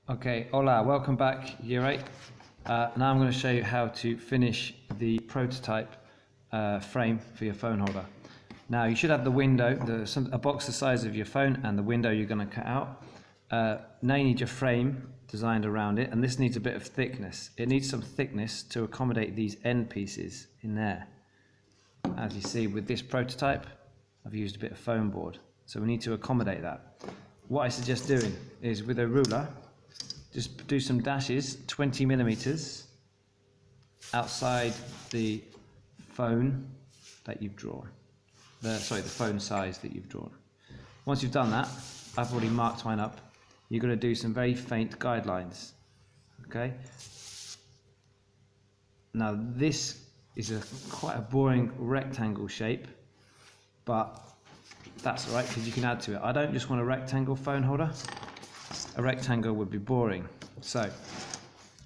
Okay, hola, welcome back, year 8. Now I'm going to show you how to finish the prototype frame for your phone holder. Now you should have the window, a box the size of your phone and the window you're going to cut out. Now you need your frame designed around it, and this needs a bit of thickness. It needs some thickness to accommodate these end pieces in there. As you see with this prototype, I've used a bit of foam board, so we need to accommodate that. What I suggest doing is with a ruler, just do some dashes 20 millimeters outside the phone that you've drawn. The phone size that you've drawn. Once you've done that, I've already marked mine up. You're going to do some very faint guidelines. Okay. Now this is quite a boring rectangle shape, but that's all right because you can add to it. I don't just want a rectangle phone holder. A rectangle would be boring. So,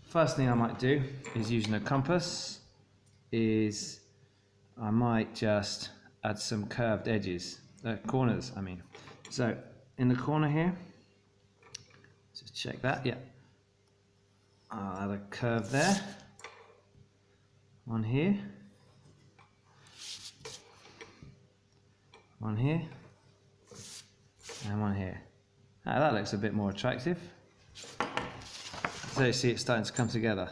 first thing I might do is using a compass I might just add some curved edges, corners I mean. So, in the corner here, just check that, yeah. I'll add a curve there, one here, one here, and one here. Now that looks a bit more attractive. So you see it's starting to come together.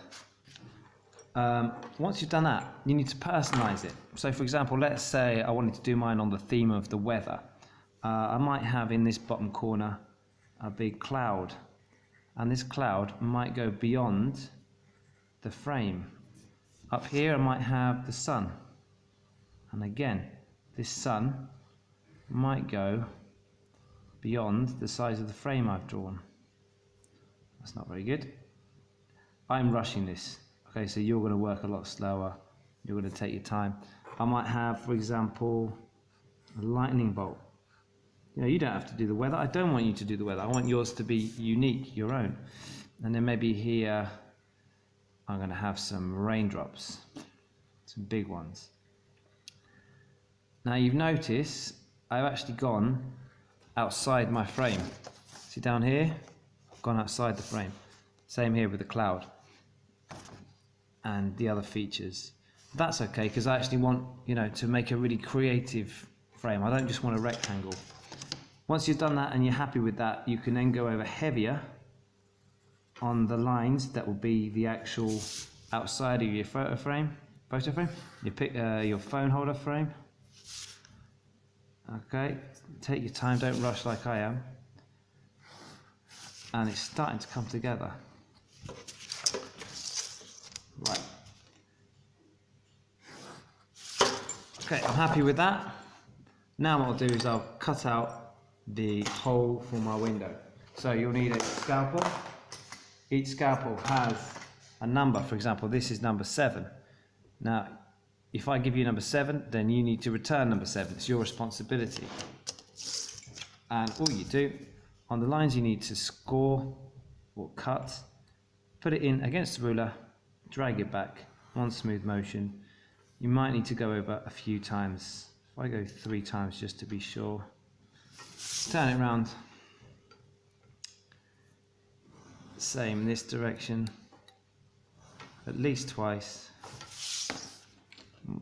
Once you've done that, you need to personalize it. So for example, let's say I wanted to do mine on the theme of the weather. I might have in this bottom corner a big cloud, and this cloud might go beyond the frame. Up here I might have the sun, and again this sun might go beyond the size of the frame I've drawn. That's not very good. I'm rushing this. Okay, so you're going to work a lot slower. You're going to take your time. I might have, for example, a lightning bolt. You know, you don't have to do the weather. I don't want you to do the weather. I want yours to be unique, your own. And then maybe here, I'm going to have some raindrops, some big ones. Now you've noticed I've actually gone outside my frame. See down here, I've gone outside the frame. Same here with the cloud and the other features. That's okay because I actually want, to make a really creative frame. I don't just want a rectangle. Once you've done that and you're happy with that, you can then go over heavier on the lines that will be the actual outside of your photo frame, your phone holder frame. Okay, take your time, don't rush like I am. And it's starting to come together. Right. Okay, I'm happy with that. Now what I'll do is I'll cut out the hole for my window. So you'll need a scalpel. Each scalpel has a number. For example, this is number 7. Now, if I give you number 7, then you need to return number 7. It's your responsibility. And all you do, on the lines you need to score or cut, put it in against the ruler, drag it back, one smooth motion. You might need to go over a few times. If I go 3 times just to be sure, turn it around. Same in this direction, at least twice.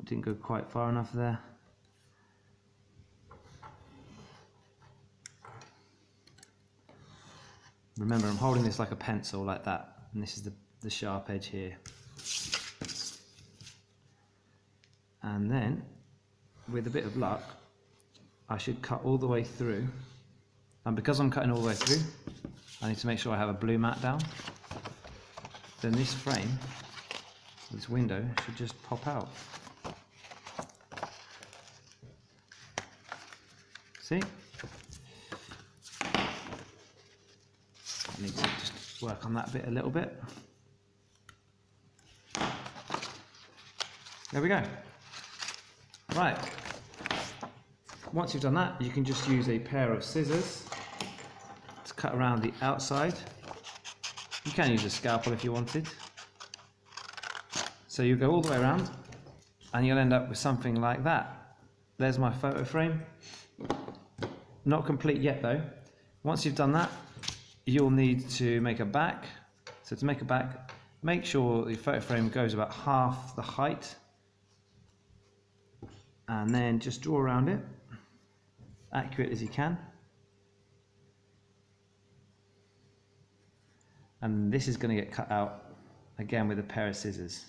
Didn't go quite far enough there. Remember, I'm holding this like a pencil, like that, and this is the sharp edge here. And then, with a bit of luck, I should cut all the way through. And because I'm cutting all the way through, I need to make sure I have a blue mat down. Then this frame, this window, should just pop out. See? I need to just work on that bit a little bit. There we go. Right. Once you've done that, you can just use a pair of scissors to cut around the outside. You can use a scalpel if you wanted. So you go all the way around and you'll end up with something like that. There's my photo frame. Not complete yet though. Once you've done that, you'll need to make a back. So to make a back, make sure the photo frame goes about half the height, and then just draw around it, accurate as you can. And this is going to get cut out again with a pair of scissors.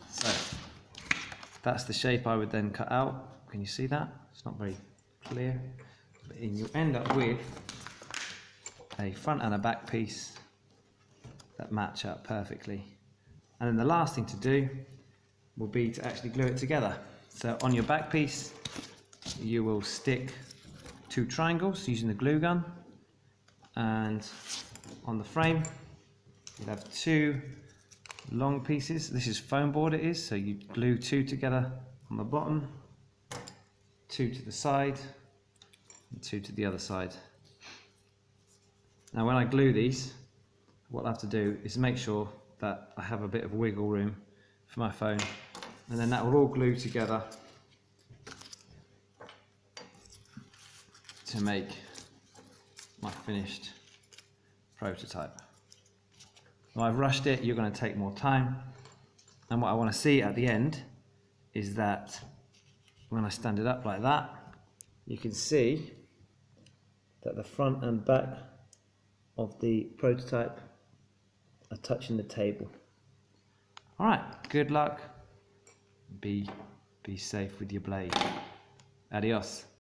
So that's the shape I would then cut out. Can you see that? It's not very clear, but you'll end up with a front and a back piece that match up perfectly. And then the last thing to do will be to actually glue it together. So on your back piece, you will stick 2 triangles using the glue gun, and on the frame you'll have 2 long pieces. This is foam board, it is, so you glue 2 together on the bottom, 2 to the side, and 2 to the other side. Now when I glue these, what I have to do is make sure that I have a bit of wiggle room for my phone, and then that will all glue together to make my finished prototype. Now I've rushed it, you're going to take more time, and what I want to see at the end is that when I stand it up like that, you can see that the front and back of the prototype are touching the table. Alright, good luck, be safe with your blade. Adios.